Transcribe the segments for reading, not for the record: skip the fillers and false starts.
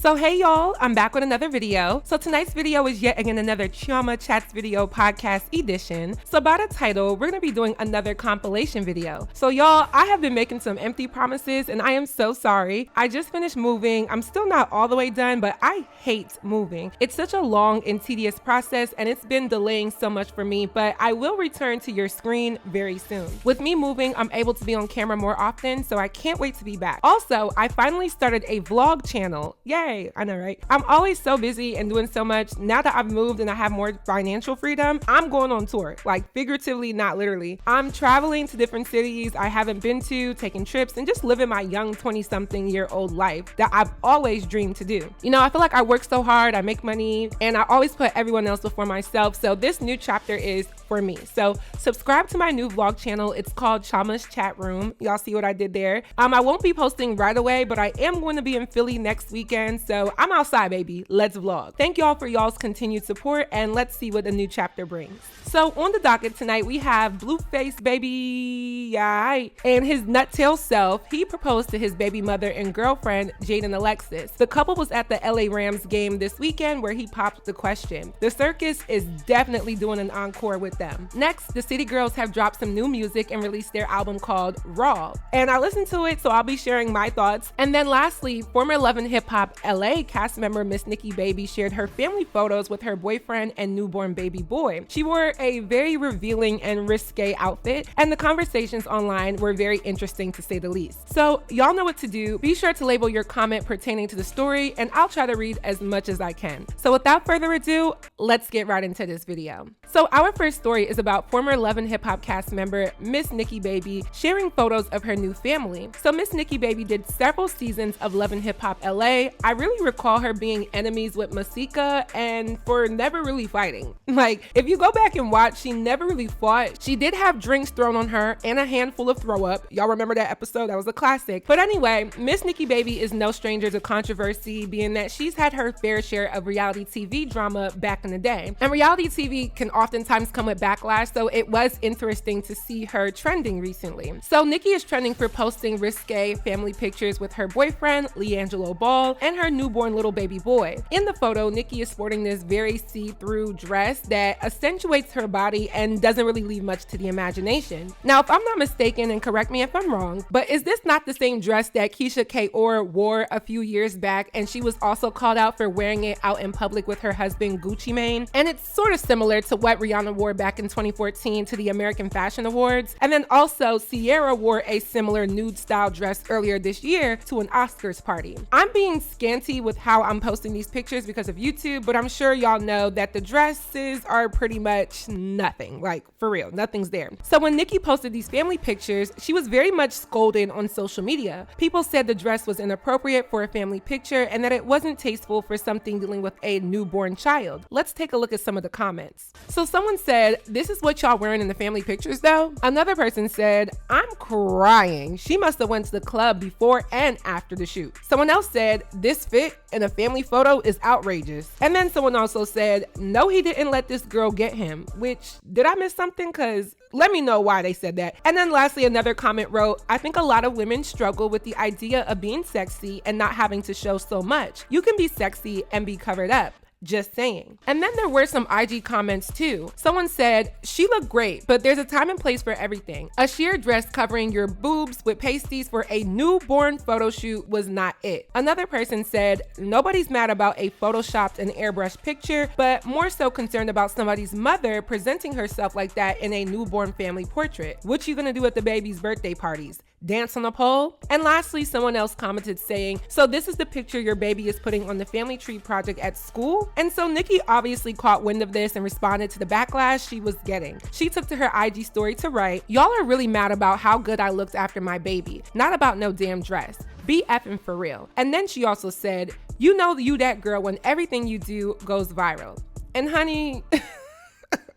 So hey y'all, I'm back with another video. So tonight's video is yet again another Chioma Chats video podcast edition. So by the title, we're gonna be doing another compilation video. So y'all, I have been making some empty promises and I am so sorry. I just finished moving. I'm still not all the way done, but I hate moving. It's such a long and tedious process and it's been delaying so much for me, but I will return to your screen very soon. With me moving, I'm able to be on camera more often, so I can't wait to be back. Also, I finally started a vlog channel. Yay! I know, right? I'm always so busy and doing so much. Now that I've moved and I have more financial freedom, I'm going on tour, like figuratively, not literally. I'm traveling to different cities I haven't been to, taking trips, and just living my young 20-something-year-old life that I've always dreamed to do. You know, I feel like I work so hard, I make money, and I always put everyone else before myself. So this new chapter is for me. So subscribe to my new vlog channel. It's called Chioma's Chat Room. Y'all see what I did there? I won't be posting right away, but I am going to be in Philly next weekend. So I'm outside, baby. Let's vlog. Thank y'all for y'all's continued support, and let's see what the new chapter brings. So on the docket tonight, we have Blueface, baby, yeah, and his nuttail self. He proposed to his baby mother and girlfriend, Jaidyn Alexis. The couple was at the LA Rams game this weekend where he popped the question. The circus is definitely doing an encore with them. Next, the City Girls have dropped some new music and released their album called Raw. And I listened to it, so I'll be sharing my thoughts. And then lastly, former Love and Hip Hop LA cast member Miss Nikkibaby shared her family photos with her boyfriend and newborn baby boy. She wore a very revealing and risque outfit, and the conversations online were very interesting to say the least. So y'all know what to do. Be sure to label your comment pertaining to the story, and I'll try to read as much as I can. So without further ado, let's get right into this video. So our first story is about former Love and Hip Hop cast member Miss Nikkibaby sharing photos of her new family. So Miss Nikkibaby did several seasons of Love and Hip Hop LA. I really recall her being enemies with Masika and for never really fighting. Like, if you go back and watch, she never really fought. She did have drinks thrown on her and a handful of throw up. Y'all remember that episode? That was a classic. But anyway, Miss Nikkibaby is no stranger to controversy, being that she's had her fair share of reality TV drama back in the day. And reality TV can oftentimes come with backlash, so it was interesting to see her trending recently. So Nikki is trending for posting risque family pictures with her boyfriend, LeAngelo Ball, and her newborn little baby boy. In the photo, Nikki is sporting this very see-through dress that accentuates her body and doesn't really leave much to the imagination. Now, if I'm not mistaken, and correct me if I'm wrong, but is this not the same dress that Keisha Kaur wore a few years back, and she was also called out for wearing it out in public with her husband Gucci Mane? And it's sort of similar to what Rihanna wore back in 2014 to the American Fashion Awards. And then also Ciara wore a similar nude style dress earlier this year to an Oscars party. I'm being scanty with how I'm posting these pictures because of YouTube, but I'm sure y'all know that the dresses are pretty much nothing, like for real, nothing's there. So when Nikki posted these family pictures, she was very much scolded on social media. People said the dress was inappropriate for a family picture and that it wasn't tasteful for something dealing with a newborn child. Let's take a look at some of the comments. So someone said, "This is what y'all wearing in the family pictures though?" Another person said, "I'm crying. She must have went to the club before and after the shoot." Someone else said, "This fit in a family photo is outrageous." And then someone also said, "No, he didn't let this girl get him," which, did I miss something? Cause let me know why they said that. And then lastly, another comment wrote, "I think a lot of women struggle with the idea of being sexy and not having to show so much. You can be sexy and be covered up. Just saying." And then there were some IG comments too. Someone said, "She looked great, but there's a time and place for everything. A sheer dress covering your boobs with pasties for a newborn photo shoot was not it." Another person said, "Nobody's mad about a photoshopped and airbrushed picture, but more so concerned about somebody's mother presenting herself like that in a newborn family portrait. What you gonna do at the baby's birthday parties? Dance on a pole?" And lastly, someone else commented saying, "So this is the picture your baby is putting on the family tree project at school?" And so Nikki obviously caught wind of this and responded to the backlash she was getting. She took to her IG story to write, "Y'all are really mad about how good I looked after my baby, not about no damn dress. Be effing for real." And then she also said, "You know you that girl when everything you do goes viral." And honey,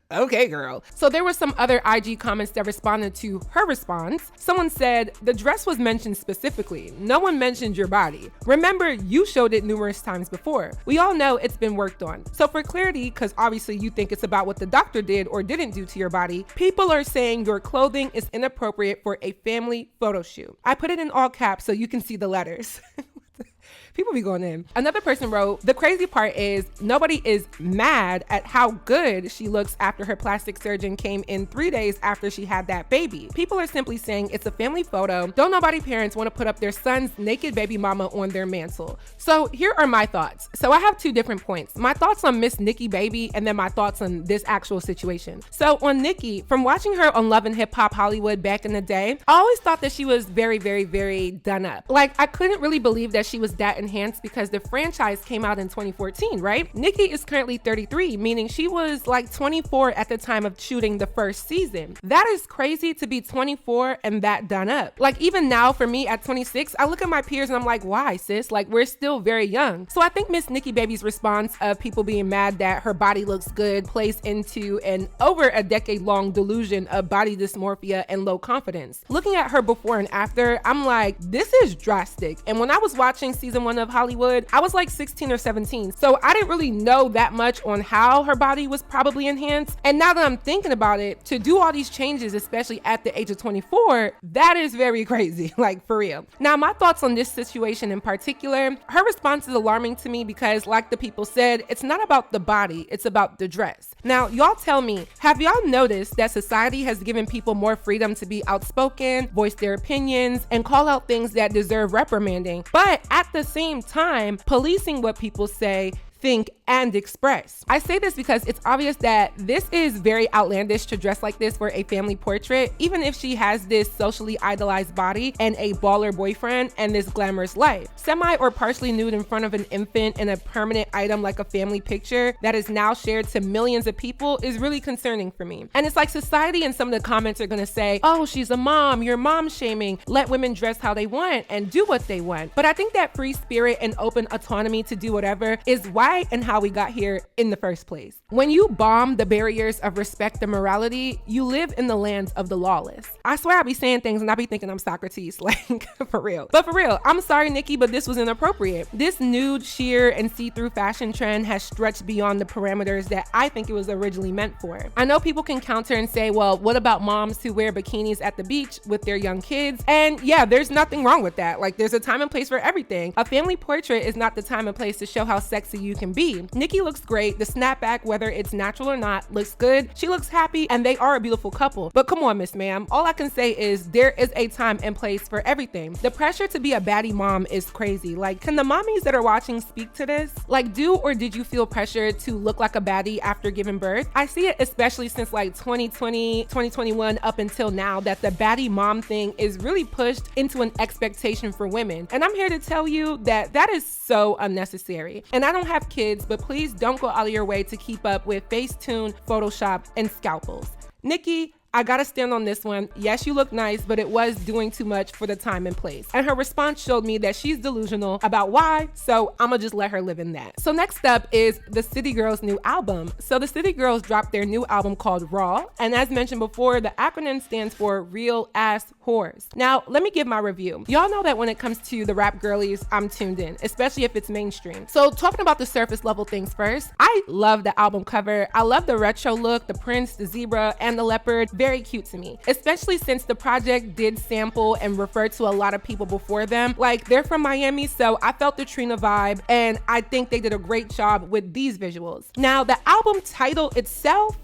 okay, girl. So there were some other IG comments that responded to her response. Someone said, "The dress was mentioned specifically. No one mentioned your body. Remember, you showed it numerous times before. We all know it's been worked on. So for clarity, because obviously you think it's about what the doctor did or didn't do to your body, people are saying your clothing is inappropriate for a family photo shoot." I put it in all caps so you can see the letters. People be going in. Another person wrote, the crazy part is nobody is mad at how good she looks after her plastic surgeon came in 3 days after she had that baby. People are simply saying it's a family photo. Don't nobody parents want to put up their son's naked baby mama on their mantle. So here are my thoughts. So I have two different points. My thoughts on Miss Nikkibaby and then my thoughts on this actual situation. So on Nikki, from watching her on Love and Hip Hop Hollywood back in the day, I always thought that she was very, very, very done up. Like, I couldn't really believe that she was that enhanced because the franchise came out in 2014, right? Nikki is currently 33, meaning she was like 24 at the time of shooting the first season. That is crazy to be 24 and that done up. Like, even now for me at 26, I look at my peers and I'm like, why, sis? Like, we're still very young. So I think Miss Nikkibaby's response of people being mad that her body looks good plays into an over a decade-long delusion of body dysmorphia and low confidence. Looking at her before and after, I'm like, this is drastic. And when I was watching season 1 of Hollywood, I was like 16 or 17. So I didn't really know that much on how her body was probably enhanced. And now that I'm thinking about it, to do all these changes, especially at the age of 24, that is very crazy, like for real. Now, my thoughts on this situation in particular, her response is alarming to me because like the people said, it's not about the body, it's about the dress. Now, y'all tell me, have y'all noticed that society has given people more freedom to be outspoken, voice their opinions, and call out things that deserve reprimanding, but at the same time, policing what people say, think, and express? I say this because it's obvious that this is very outlandish to dress like this for a family portrait, even if she has this socially idolized body and a baller boyfriend and this glamorous life. Semi or partially nude in front of an infant in a permanent item like a family picture that is now shared to millions of people is really concerning for me. And it's like society and some of the comments are gonna say, oh, she's a mom, you're mom shaming, let women dress how they want and do what they want. But I think that free spirit and open autonomy to do whatever is why and how we got here in the first place. When you bomb the barriers of respect and morality, you live in the lands of the lawless. I swear I be saying things and I be thinking I'm Socrates, like for real. But for real, I'm sorry, Nikki, but this was inappropriate. This nude, sheer, and see-through fashion trend has stretched beyond the parameters that I think it was originally meant for. I know people can counter and say, well, what about moms who wear bikinis at the beach with their young kids? And yeah, there's nothing wrong with that. Like, there's a time and place for everything. A family portrait is not the time and place to show how sexy you can be. Nikki looks great. The snapback, whether it's natural or not, looks good. She looks happy and they are a beautiful couple. But come on, Miss Ma'am. All I can say is there is a time and place for everything. The pressure to be a baddie mom is crazy. Like, can the mommies that are watching speak to this? Like, do or did you feel pressure to look like a baddie after giving birth? I see it especially since like 2020, 2021 up until now that the baddie mom thing is really pushed into an expectation for women. And I'm here to tell you that that is so unnecessary. And I don't have kids, but please don't go out of your way to keep up with Facetune, Photoshop, and scalpels. Nikki, I gotta stand on this one. Yes, you look nice, but it was doing too much for the time and place. And her response showed me that she's delusional about why, so I'ma just let her live in that. So next up is the City Girls' new album. So the City Girls dropped their new album called Raw, and as mentioned before, the acronym stands for Real Ass Whores. Now, let me give my review. Y'all know that when it comes to the rap girlies, I'm tuned in, especially if it's mainstream. So talking about the surface level things first, I love the album cover. I love the retro look, the prince, the zebra, and the leopard. Very cute to me, especially since the project did sample and refer to a lot of people before them. Like, they're from Miami, so I felt the Trina vibe, and I think they did a great job with these visuals. Now, the album title itself,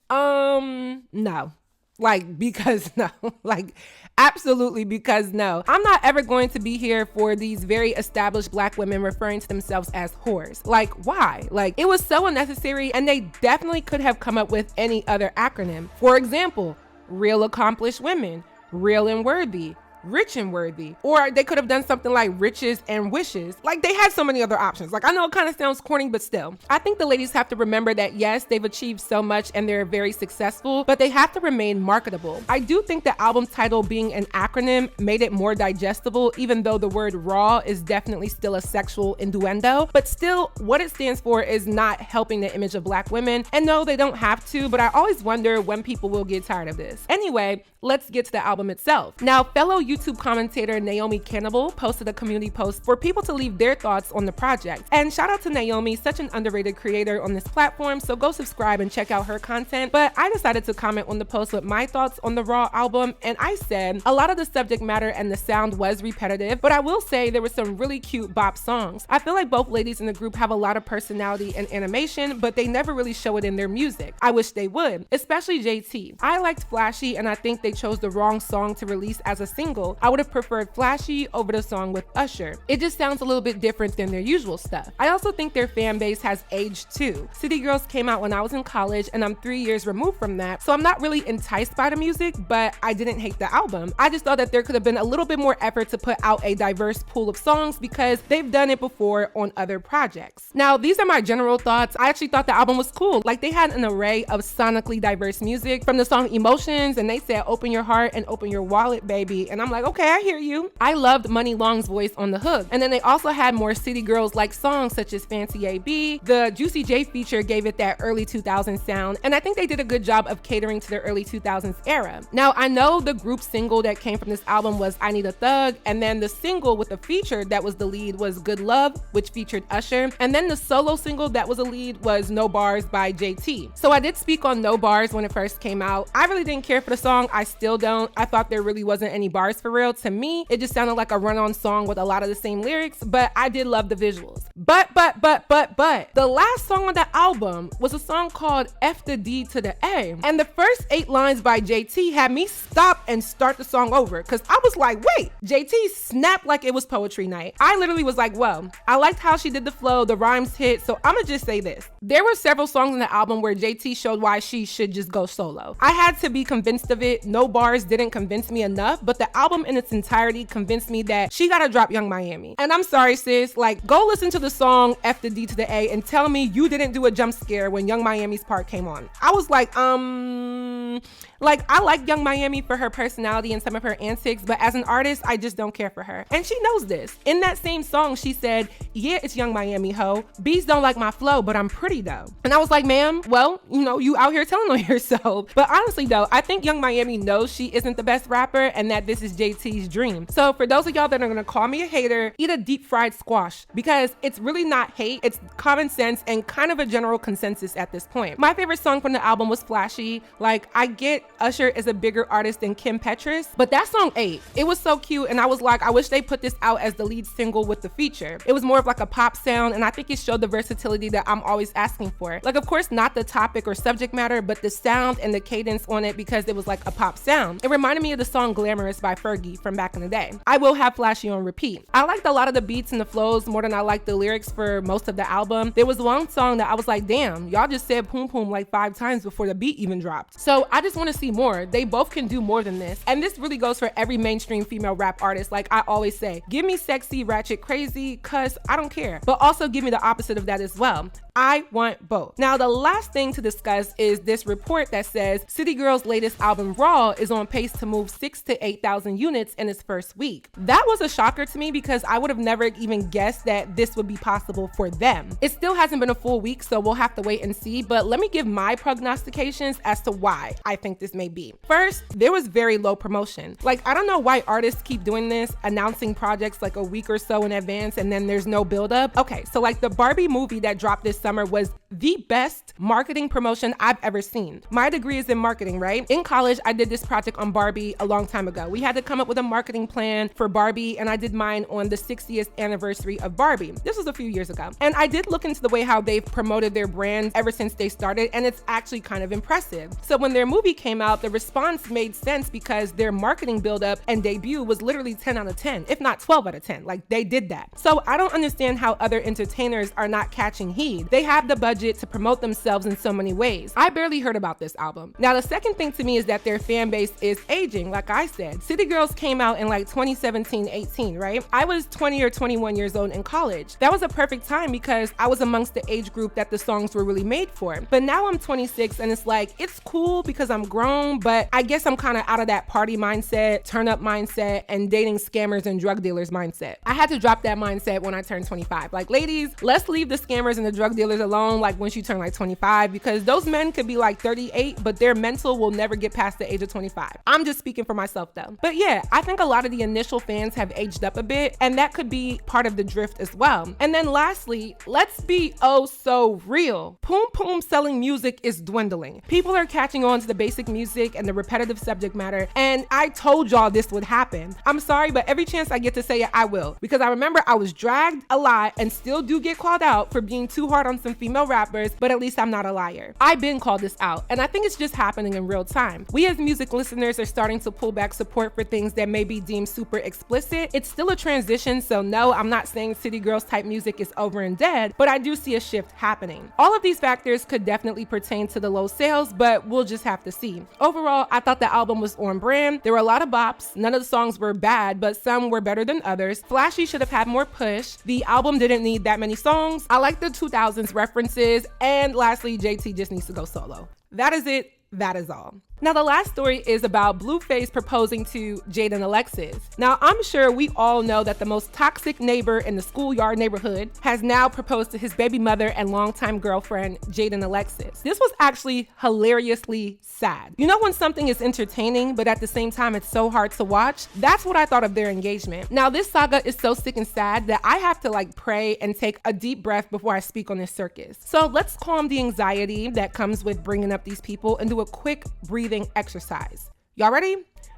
no. Like, because no, like absolutely because no. I'm not ever going to be here for these very established Black women referring to themselves as whores. Like, why? Like, it was so unnecessary and they definitely could have come up with any other acronym. For example, Real Accomplished Women, Real and Worthy, Rich and Worthy, or they could have done something like Riches and Wishes. Like, they had so many other options. Like, I know it kind of sounds corny, but still, I think the ladies have to remember that yes, they've achieved so much and they're very successful, but they have to remain marketable. I do think the album title being an acronym made it more digestible, even though the word raw is definitely still a sexual innuendo, but still what it stands for is not helping the image of Black women. And no, they don't have to, but I always wonder when people will get tired of this. Anyway, let's get to the album itself. Now, fellow YouTube commentator Naomi Cannibal posted a community post for people to leave their thoughts on the project. And shout out to Naomi, such an underrated creator on this platform, so go subscribe and check out her content. But I decided to comment on the post with my thoughts on the Raw album, and I said a lot of the subject matter and the sound was repetitive, but I will say there were some really cute bop songs. I feel like both ladies in the group have a lot of personality and animation, but they never really show it in their music. I wish they would, especially JT. I liked Flashy, and I think they chose the wrong song to release as a single. I would have preferred Flashy over the song with Usher. It just sounds a little bit different than their usual stuff. I also think their fan base has aged too. City Girls came out when I was in college, and I'm 3 years removed from that, so I'm not really enticed by the music, but I didn't hate the album. I just thought that there could have been a little bit more effort to put out a diverse pool of songs because they've done it before on other projects. Now, these are my general thoughts. I actually thought the album was cool. Like, they had an array of sonically diverse music from the song Emotions, and they said open your heart and open your wallet, baby, and I'm like, okay, I hear you. I loved Money Long's voice on the hook, and then they also had more City Girls like songs such as Fancy AB. The Juicy J feature gave it that early 2000s sound, and I think they did a good job of catering to the early 2000s era. Now, I know the group single that came from this album was I Need a Thug, and then the single with the feature that was the lead was Good Love, which featured Usher, and then the solo single that was a lead was No Bars by JT. So I did speak on No Bars when it first came out. I really didn't care for the song. I still don't. I thought there really wasn't any bars for real. To me, it just sounded like a run-on song with a lot of the same lyrics, but I did love the visuals. But, the last song on the album was a song called F the D to the A, and the first 8 lines by JT had me stop and start the song over, because I was like, wait, JT snapped like it was poetry night. I literally was like, well, I liked how she did the flow, the rhymes hit, so I'ma just say this. There were several songs in the album where JT showed why she should just go solo. I had to be convinced of it. No Bars didn't convince me enough, but the album in its entirety convinced me that she gotta drop Young Miami. And I'm sorry, sis, like, go listen to the song F the D to the A and tell me you didn't do a jump scare when Young Miami's part came on. I was like, I like Young Miami for her personality and some of her antics, but as an artist, I just don't care for her. And she knows this. In that same song, she said, yeah, it's Young Miami, ho. Bees don't like my flow, but I'm pretty though. And I was like, ma'am, well, you out here telling on yourself. But honestly though, I think Young Miami knows she isn't the best rapper and that this is JT's dream. So for those of y'all that are gonna call me a hater, eat a deep fried squash, because it's really not hate, it's common sense and kind of a general consensus at this point. My favorite song from the album was Flashy. Like, I get Usher is a bigger artist than Kim Petras, but that song ate. It was so cute, and I was like, I wish they put this out as the lead single with the feature. It was more of like a pop sound, and I think it showed the versatility that I'm always asking for. Like, of course, not the topic or subject matter, but the sound and the cadence on it, because it was like a pop sound. It reminded me of the song Glamorous by Fergie from back in the day. I will have Flashy on repeat. I liked a lot of the beats and the flows more than I liked the lyrics for most of the album. There was one song that I was like, damn, y'all just said poom poom like 5 times before the beat even dropped. So I just want to see more. They both can do more than this. And this really goes for every mainstream female rap artist. Like I always say, give me sexy, ratchet, crazy, cuz I don't care. But also give me the opposite of that as well. I want both. Now, the last thing to discuss is this report that says City Girls' latest album, Raw, is on pace to move 6,000 to 8,000 units in its first week. That was a shocker to me because I would have never even guessed that this would be possible for them. It still hasn't been a full week, so we'll have to wait and see, but let me give my prognostications as to why I think this may be. First, there was very low promotion. Like, I don't know why artists keep doing this, announcing projects like a week or so in advance and then there's no buildup. Okay, so like the Barbie movie that dropped this summer was the best marketing promotion I've ever seen. My degree is in marketing, right? In college, I did this project on Barbie a long time ago. We had to come up with a marketing plan for Barbie, and I did mine on the 60th anniversary of Barbie. This was a few years ago. And I did look into the way how they've promoted their brand ever since they started, and it's actually kind of impressive. So when their movie came out, the response made sense because their marketing buildup and debut was literally 10 out of 10, if not 12 out of 10. Like, they did that. So I don't understand how other entertainers are not catching heed. They have the budget to promote themselves in so many ways. I barely heard about this album. Now, the second thing to me is that their fan base is aging. Like I said, City Girls came out in like 2017, 18, right? I was 20 or 21 years old in college. That that was a perfect time because I was amongst the age group that the songs were really made for. But now I'm 26 and it's like, it's cool because I'm grown, but I guess I'm kind of out of that party mindset, turn up mindset, and dating scammers and drug dealers mindset. I had to drop that mindset when I turned 25. Like, ladies, let's leave the scammers and the drug dealers alone like once you turn like 25, because those men could be like 38, but their mental will never get past the age of 25. I'm just speaking for myself though. But yeah, I think a lot of the initial fans have aged up a bit, and that could be part of the drift as well. And then lastly, let's be oh so real. Poom Poom selling music is dwindling. People are catching on to the basic music and the repetitive subject matter, and I told y'all this would happen. I'm sorry, but every chance I get to say it, I will, because I remember I was dragged a lot and still do get called out for being too hard on some female rappers, but at least I'm not a liar. I've been called this out, and I think it's just happening in real time. We as music listeners are starting to pull back support for things that may be deemed super explicit. It's still a transition, so no, I'm not saying city girls type music is over and dead, but I do see a shift happening. All of these factors could definitely pertain to the low sales, but we'll just have to see. Overall, I thought the album was on brand. There were a lot of bops. None of the songs were bad, but some were better than others. Flashy should have had more push. The album didn't need that many songs. I like the 2000s references. And lastly, JT just needs to go solo. That is it. That is all. Now, the last story is about Blueface proposing to Jaidyn and Alexis. Now, I'm sure we all know that the most toxic neighbor in the schoolyard neighborhood has now proposed to his baby mother and longtime girlfriend, Jaidyn Alexis. This was actually hilariously sad. You know when something is entertaining, but at the same time it's so hard to watch? That's what I thought of their engagement. Now, this saga is so sick and sad that I have to pray and take a deep breath before I speak on this circus. So let's calm the anxiety that comes with bringing up these people and do a quick breathing exercise. Y'all ready?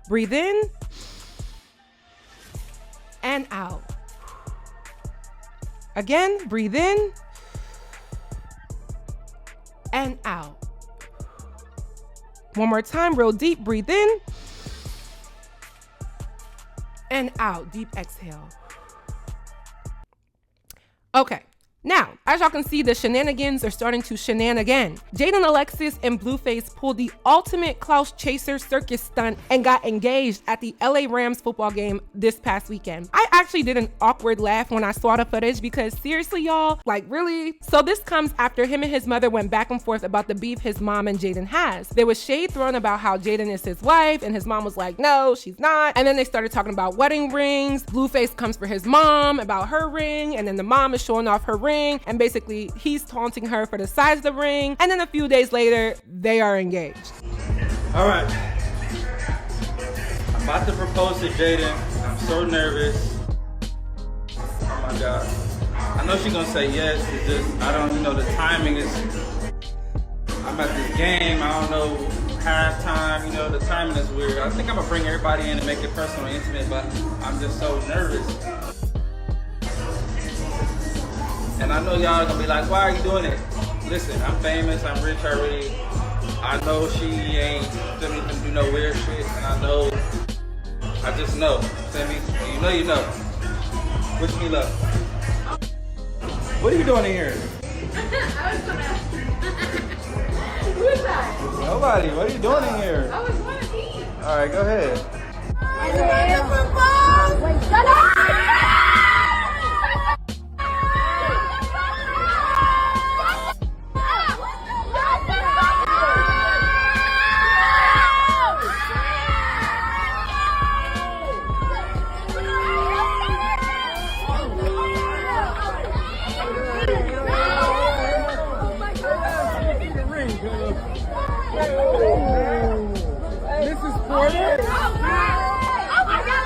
Breathe in and out. Again, breathe in and out. One more time, real deep. Breathe in and out. Deep exhale. Okay. Now, as y'all can see, the shenanigans are starting to shenan again. Jaidyn, Alexis, and Blueface pulled the ultimate Klaus Chaser circus stunt and got engaged at the LA Rams football game this past weekend. I actually did an awkward laugh when I saw the footage because seriously, y'all, really? So this comes after him and his mother went back and forth about the beef his mom and Jaidyn has. There was shade thrown about how Jaidyn is his wife, and his mom was like, no, she's not. And then they started talking about wedding rings. Blueface comes for his mom about her ring, and then the mom is showing off her ring. And basically he's taunting her for the size of the ring, and then a few days later they are engaged. All right, I'm about to propose to Jaidyn. I'm so nervous. Oh my god, I know she's gonna say yes. It's just I don't the timing is, I'm at this game, I don't know, halftime, the timing is weird. I think I'm gonna bring everybody in and make it personal and intimate, but I'm just so nervous. And I know y'all are gonna be like, why are you doing it? Listen, I'm famous, I'm rich already. I know she ain't gonna do no weird shit, and I just know. Feel me? You know. Wish me luck. What are you doing in here? I was gonna. Who is that? Nobody. What are you doing in here? I was going to eat. All right, go ahead. Wait, shut up! This is for you. Oh my God!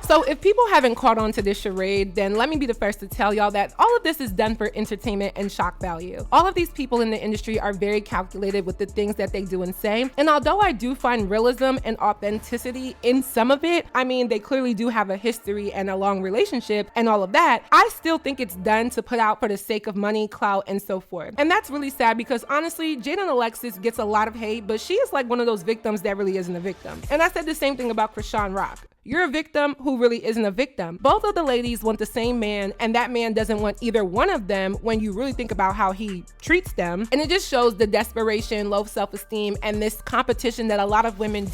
So if people haven't caught on to this charade, then let me be the first to tell y'all that all of this is done for entertainment and shock value. All of these people in the industry are very calculated with the things that they do and say. And although I do find realism and authenticity in some of it, I mean, they clearly do have a history and a long relationship and all of that, I still think it's done to put out for the sake of money, clout, and so forth. And that's really sad because honestly, Jaidyn Alexis gets a lot of hate, but she is like one of those victims that really isn't a victim. And I said the same thing about Krishan Rock. You're a victim who really isn't a victim. Both of the ladies want the same man, and that man doesn't want either one of them when you really think about how he treats them. And it just shows the desperation, low self-esteem, and this competition that a lot of women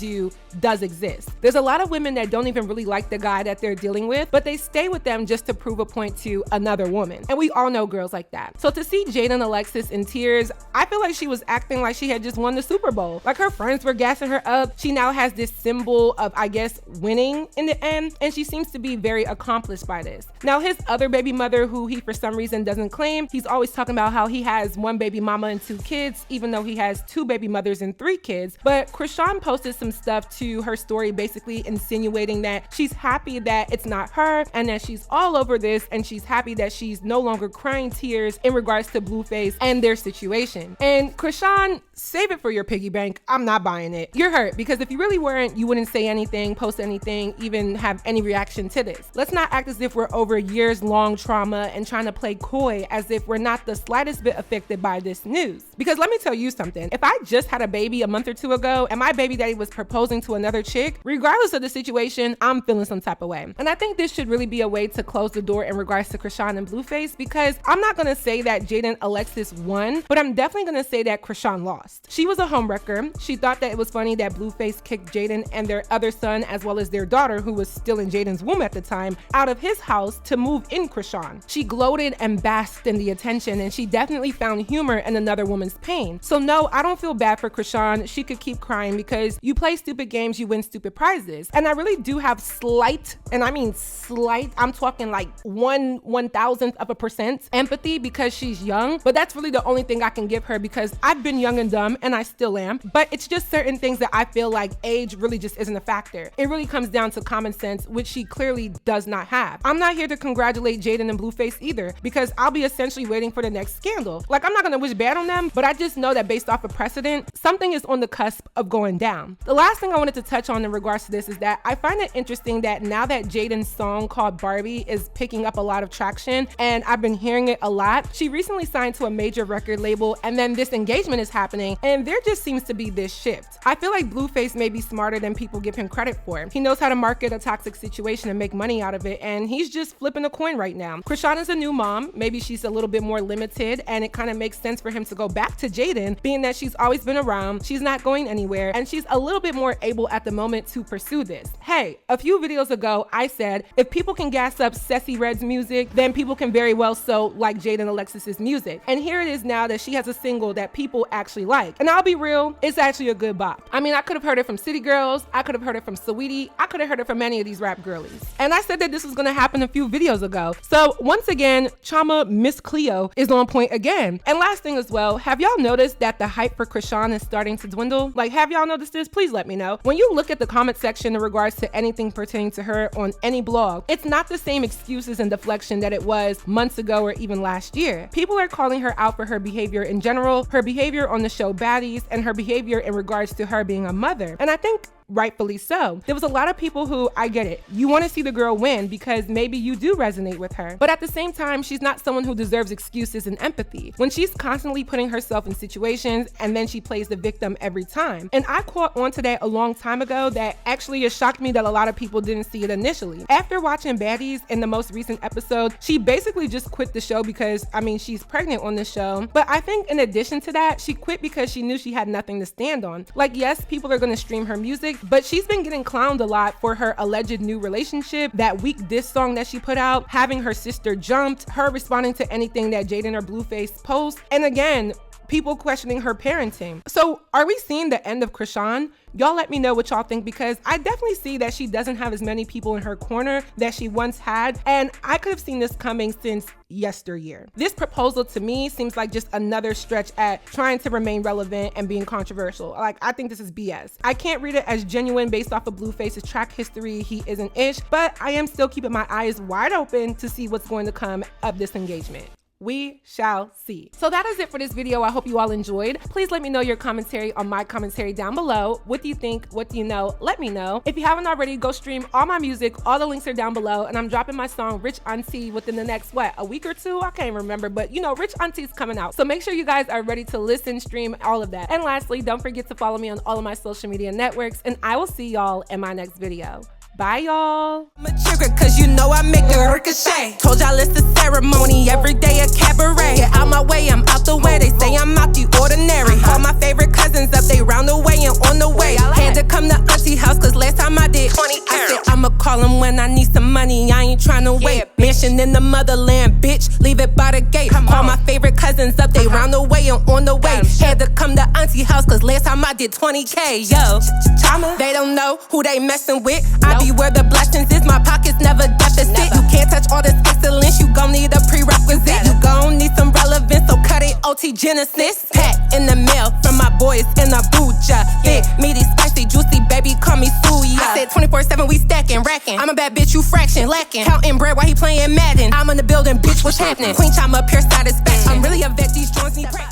does exist. There's a lot of women that don't even really like the guy that they're dealing with, but they stay with them just to prove a point to another woman. And we all know girls like that. So to see Jaidyn Alexis in tears, I feel like she was acting like she had just won the Super Bowl. Like her friends were gassing her up. She now has this symbol of, I guess, winning in the end, and she seems to be very accomplished by this. Now his other baby mother, who he for some reason doesn't claim, he's always talking about how he has one baby mama and 2 kids, even though he has 2 baby mothers and 3 kids. But Chrisean posted some stuff to her story basically insinuating that she's happy that it's not her and that she's all over this, and she's happy that she's no longer crying tears in regards to Blueface and their situation. And Chrisean, save it for your piggy bank. I'm not buying it. You're hurt, because if you really weren't, you wouldn't say anything, post anything, even have any reaction to this. Let's not act as if we're over years long trauma and trying to play coy as if we're not the slightest bit affected by this news. Because let me tell you something, if I just had a baby a month or 2 ago and my baby daddy was proposing to another chick, regardless of the situation, I'm feeling some type of way. And I think this should really be a way to close the door in regards to Chrisean and Blueface, because I'm not gonna say that Jaidyn Alexis won, but I'm definitely gonna say that Chrisean lost. She was a homewrecker. She thought that it was funny that Blueface kicked Jaidyn and their other son, as well as their daughter, who was still in Jaidyn's womb at the time, out of his house to move in Chrisean. She gloated and basked in the attention, and she definitely found humor in another woman's pain. So no, I don't feel bad for Chrisean. She could keep crying, because you play stupid games, you win stupid prizes. And I really do have slight, and I mean slight, I'm talking like 1/1000% empathy because she's young, but that's really the only thing I can give her, because I've been young and dumb and I still am. But it's just certain things that I feel like age really just isn't a factor. It really comes down to common sense, which she clearly does not have. I'm not here to congratulate Jaidyn and Blueface either, because I'll be essentially waiting for the next scandal. Like, I'm not gonna wish bad on them, but I just know that based off of precedent, something is on the cusp of going down. The last thing I wanted to touch on in regards to this is that I find it interesting that now that Jaidyn's song called Barbie is picking up a lot of traction, and I've been hearing it a lot, she recently signed to a major record label, and then this engagement is happening, and there just seems to be this shift. I feel like Blueface may be smarter than people give him credit for. He knows how to market a toxic situation and make money out of it, and he's just flipping a coin right now. Chrisean is a new mom. Maybe she's a little bit more limited, and it kind of makes sense for him to go back to Jaidyn, being that she's always been around, she's not going anywhere, and she's a little bit more able at the moment to pursue this. Hey, a few videos ago, I said, if people can gas up Ceci Red's music, then people can very well so like Jaidyn Alexis's music. And here it is now that she has a single that people actually like. And I'll be real, it's actually a good bop. I mean, I could have heard it from City Girls, I could have heard it from Saweetie, I could have heard it from any of these rap girlies. And I said that this was gonna happen a few videos ago. So once again, Chioma Miss Cleo is on point again. And last thing as well, have y'all noticed that the hype for Chrisean is starting to dwindle? Like, have y'all noticed this? Please let me know. When you look at the comment section in regards to anything pertaining to her on any blog, it's not the same excuses and deflection that it was months ago or even last year. People are calling her out for her behavior in general, her behavior on the show Baddies, and her behavior in regards to her being a mother. And I think rightfully so. There was a lot of people who, I get it, you want to see the girl win because maybe you do resonate with her, but at the same time, she's not someone who deserves excuses and empathy when she's constantly putting herself in situations and then she plays the victim every time. And I caught on to that a long time ago that actually it shocked me that a lot of people didn't see it initially. After watching Baddies in the most recent episode, she basically just quit the show because, I mean, she's pregnant on the show, but I think in addition to that, she quit because she knew she had nothing to stand on. Like, yes, people are going to stream her music, but she's been getting clowned a lot for her alleged new relationship, that weak diss song that she put out, having her sister jumped, her responding to anything that Jaidyn or Blueface posts, and again, people questioning her parenting. So are we seeing the end of Chrisean? Y'all let me know what y'all think, because I definitely see that she doesn't have as many people in her corner that she once had, and I could have seen this coming since yesteryear. This proposal to me seems like just another stretch at trying to remain relevant and being controversial. Like, I think this is BS. I can't read it as genuine based off of Blueface's track history. He isn't ish, but I am still keeping my eyes wide open to see what's going to come of this engagement. We shall see. So that is it for this video. I hope you all enjoyed. Please let me know your commentary on my commentary down below. What do you think? What do you know? Let me know. If you haven't already, go stream all my music. All the links are down below, and I'm dropping my song Rich Auntie within the next, a week or two? I can't remember, but you know, Rich Auntie's coming out. So make sure you guys are ready to listen, stream, all of that. And lastly, don't forget to follow me on all of my social media networks, and I will see y'all in my next video. Bye, y'all. I'm a trigger cause you know I make it ricochet. Told y'all it's a ceremony, every day a cabaret. Get out my way, I'm out the way. They say I'm out the ordinary. All my favorite cousins up, they round the way and on the way. Had to come to auntie house cause last time I did 20 I said I'ma call him when I need some money, I ain't tryna wait. Mansion in the motherland, bitch, leave it by the gate. Call my favorite cousins up, they round the way and on the way. Had to come to auntie house cause last time I did 20K. Yo, Chioma, they don't know who they messing with. I be where the blessings is, my pockets never deficit. You can't touch all this excellence, you gon' need a prerequisite. You gon' need some relevance, so cut it OT Genesis. Pat in the mail from my boys in Abuja. Big, meaty, spicy, juicy, baby, call me Suya. I said 24/7, we stacking, racking. I'm a bad bitch, you fraction, lacking. Counting bread while he playing Madden. I'm in the building, bitch, what's happening? Queen Chioma, pure satisfaction. I'm really a vet, these joints need practice.